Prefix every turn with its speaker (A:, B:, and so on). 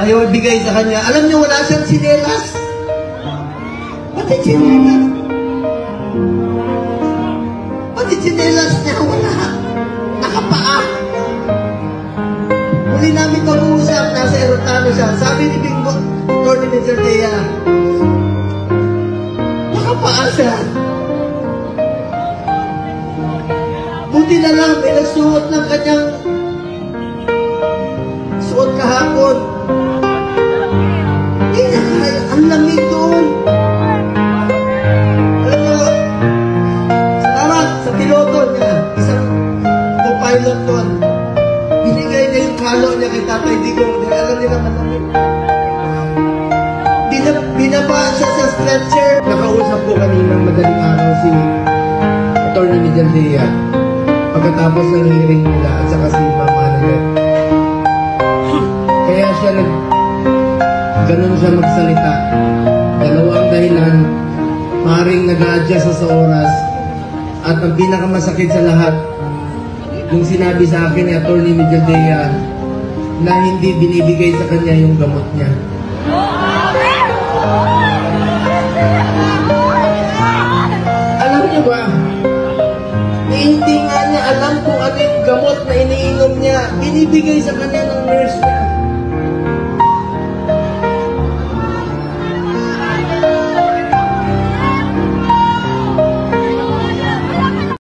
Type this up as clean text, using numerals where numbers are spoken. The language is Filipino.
A: Ayaw ibigay sa kanya. Alam niyo, wala siyang sinelas. Pati sinelas. Pati sinelas niya, wala. Nakapaa. Muli namin pag-uusap, nasa erotano siya. Sabi ni Bingo, Tony Mizardea, nakapaa siya. Buti na lang, may nagsuot ng kanyang suot kahapon. Hindi na kaya, ang lamig doon. Alam mo, salamat sa piloto niya, isang co-pilot doon. Binigay niya yung kalo niya kay Tatay Digong. Alam niya naman namin. Binaba siya sa stretcher. Nakausap ko kanina madaling araw si Atty. Mizardea. Pagkatapos ng hearing nila at saka si Ma'am Annabeth. Kaya siya ganun siya magsalita. Dalawang dahilan. Maring nag-a-adjust sa oras. At ang pinakamasakit sa lahat, yung sinabi sa akin ni Atty. Mizardea na hindi binibigay sa kanya yung gamot niya. Alam niyo ba, hindi nga niya alam kung ano yung gamot na iniinom niya, binibigay sa kanya ng nurse niya.